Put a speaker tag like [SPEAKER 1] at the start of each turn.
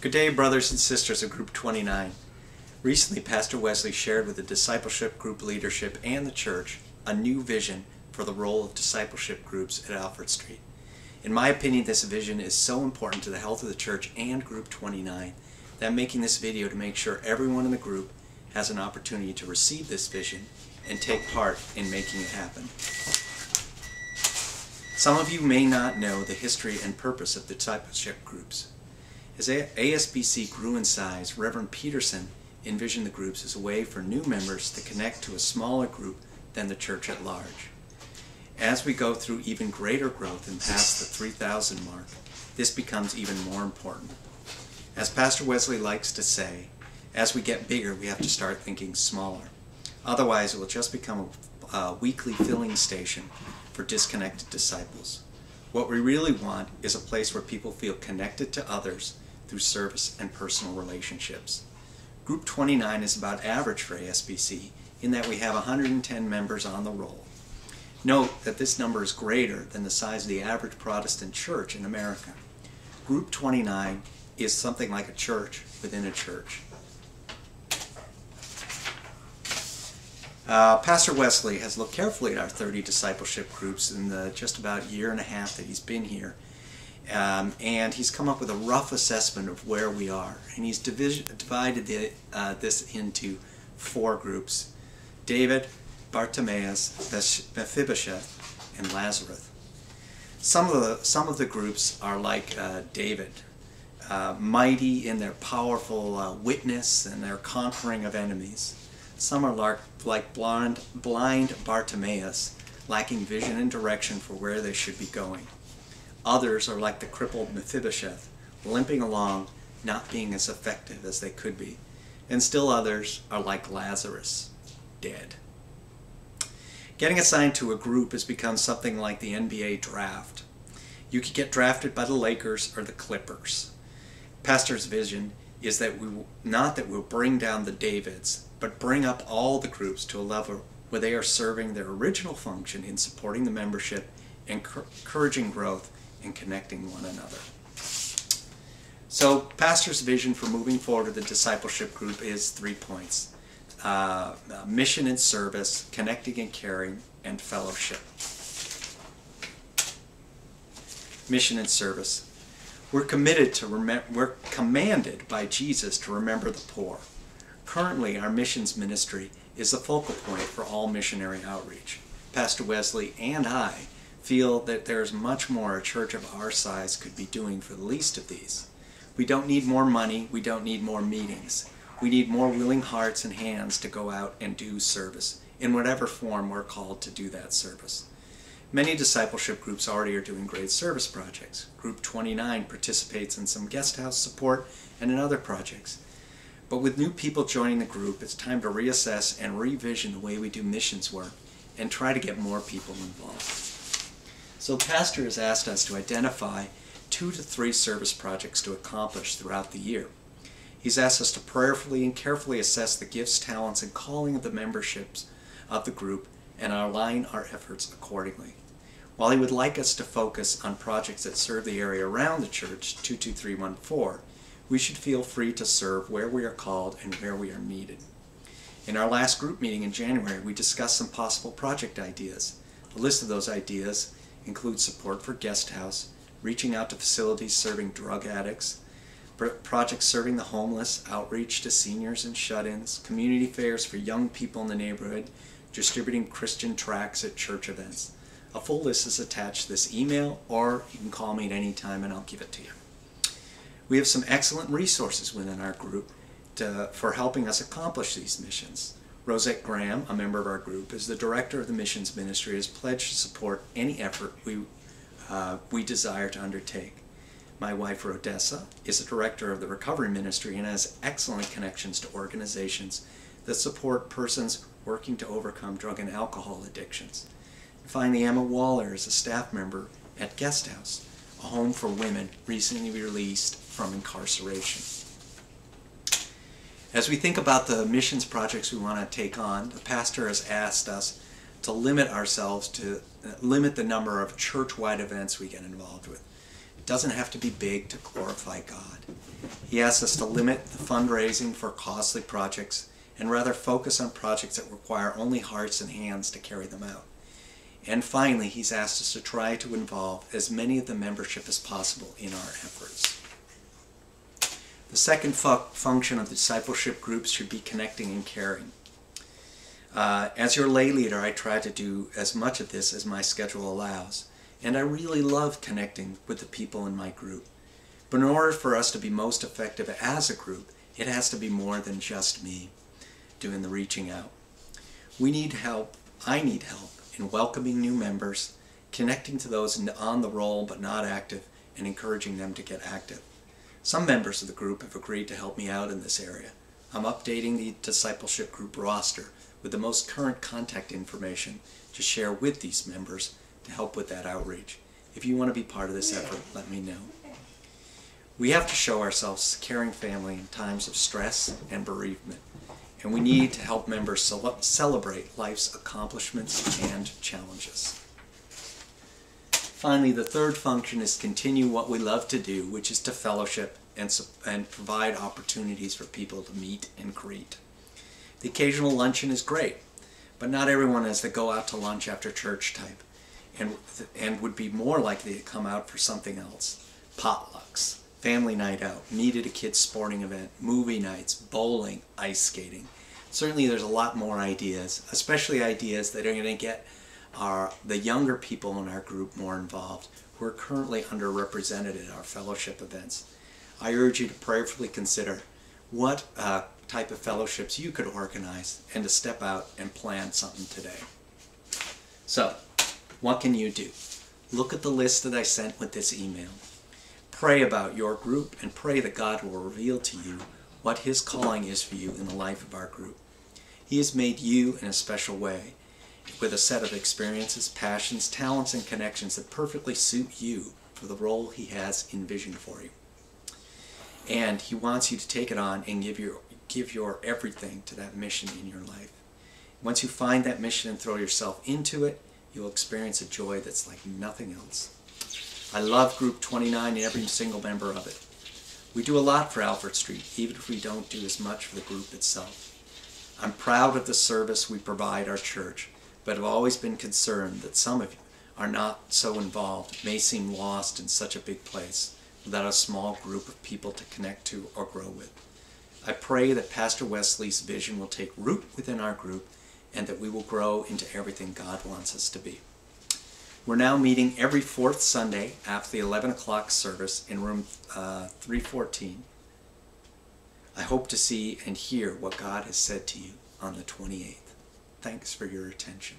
[SPEAKER 1] Good day, brothers and sisters of Group 29. Recently, Pastor Wesley shared with the discipleship group leadership and the church a new vision for the role of discipleship groups at Alfred Street. In my opinion, this vision is so important to the health of the church and Group 29 that I'm making this video to make sure everyone in the group has an opportunity to receive this vision and take part in making it happen. Some of you may not know the history and purpose of the discipleship groups. As ASBC grew in size, Reverend Peterson envisioned the groups as a way for new members to connect to a smaller group than the church at large. As we go through even greater growth and past the 3,000 mark, this becomes even more important. As Pastor Wesley likes to say, as we get bigger, we have to start thinking smaller. Otherwise, it will just become a weekly filling station for disconnected disciples. What we really want is a place where people feel connected to others through service and personal relationships. Group 29 is about average for ASBC in that we have 110 members on the roll. Note that this number is greater than the size of the average Protestant church in America. Group 29 is something like a church within a church. Pastor Wesley has looked carefully at our 30 discipleship groups in the just about year and a half that he's been here. And he's come up with a rough assessment of where we are. And he's divided this into 4 groups: David, Bartimaeus, Mephibosheth, and Lazarus. Some of the groups are like David, mighty in their powerful witness and their conquering of enemies. Some are like blind Bartimaeus, lacking vision and direction for where they should be going. Others are like the crippled Mephibosheth, limping along, not being as effective as they could be. And still others are like Lazarus, dead. Getting assigned to a group has become something like the NBA draft. You could get drafted by the Lakers or the Clippers. Pastor's vision is that not that we'll bring down the Davids, but bring up all the groups to a level where they are serving their original function in supporting the membership, encouraging growth, and connecting one another. So, Pastor's vision for moving forward with the discipleship group is 3 points: mission and service, connecting and caring, and fellowship. Mission and service. We're commanded by Jesus to remember the poor. Currently, our missions ministry is the focal point for all missionary outreach. Pastor Wesley and I feel that there is much more a church of our size could be doing for the least of these. We don't need more money, we don't need more meetings. We need more willing hearts and hands to go out and do service, in whatever form we're called to do that service. Many discipleship groups already are doing great service projects. Group 29 participates in some guest house support and in other projects. But with new people joining the group, it's time to reassess and revision the way we do missions work and try to get more people involved. So Pastor has asked us to identify 2 to 3 service projects to accomplish throughout the year. He's asked us to prayerfully and carefully assess the gifts, talents, and calling of the memberships of the group and align our efforts accordingly. While he would like us to focus on projects that serve the area around the church, 22314, we should feel free to serve where we are called and where we are needed. In our last group meeting in January, we discussed some possible project ideas. A list of those ideas includes support for guest house, reaching out to facilities serving drug addicts, projects serving the homeless, outreach to seniors and shut-ins, community fairs for young people in the neighborhood, distributing Christian tracts at church events. A full list is attached to this email, or you can call me at any time and I'll give it to you. We have some excellent resources within our group for helping us accomplish these missions. Rosette Graham, a member of our group, is the director of the missions ministry, has pledged to support any effort we desire to undertake. My wife, Rhodessa, is the director of the recovery ministry and has excellent connections to organizations that support persons working to overcome drug and alcohol addictions. And finally, Emma Waller is a staff member at Guest House, a home for women recently released from incarceration. As we think about the missions projects we want to take on, the pastor has asked us to limit the number of church-wide events we get involved with. doesn't have to be big to glorify God. He asks us to limit the fundraising for costly projects and rather focus on projects that require only hearts and hands to carry them out. And finally, he's asked us to try to involve as many of the membership as possible in our efforts. The second function of the discipleship groups should be connecting and caring. As your lay leader, I try to do as much of this as my schedule allows, and I really love connecting with the people in my group. But in order for us to be most effective as a group, it has to be more than just me doing the reaching out. We need help. I need help in welcoming new members, connecting to those on the roll but not active, and encouraging them to get active. Some members of the group have agreed to help me out in this area. I'm updating the discipleship group roster with the most current contact information to share with these members to help with that outreach. If you want to be part of this effort, let me know. We have to show ourselves a caring family in times of stress and bereavement, and we need to help members celebrate life's accomplishments and challenges. Finally, the third function is continue what we love to do, which is to fellowship and provide opportunities for people to meet and greet. The occasional luncheon is great, but not everyone has to go out to lunch after church type and would be more likely to come out for something else. Potlucks, family night out, meet at a kid's sporting event, movie nights, bowling, ice skating. Certainly there's a lot more ideas, especially ideas that are going to get the younger people in our group more involved, who are currently underrepresented at our fellowship events. I urge you to prayerfully consider what type of fellowships you could organize and to step out and plan something today. So, what can you do? Look at the list that I sent with this email. Pray about your group and pray that God will reveal to you what His calling is for you in the life of our group. He has made you in a special way, with a set of experiences, passions, talents, and connections that perfectly suit you for the role He has envisioned for you. And He wants you to take it on and give your everything to that mission in your life. Once you find that mission and throw yourself into it, you'll experience a joy that's like nothing else. I love Group 29 and every single member of it. We do a lot for Alfred Street, even if we don't do as much for the group itself. I'm proud of the service we provide our church, but have always been concerned that some of you are not so involved, may seem lost in such a big place, without a small group of people to connect to or grow with. I pray that Pastor Wesley's vision will take root within our group and that we will grow into everything God wants us to be. We're now meeting every fourth Sunday after the 11 o'clock service in room 314. I hope to see and hear what God has said to you on the 28th. Thanks for your attention.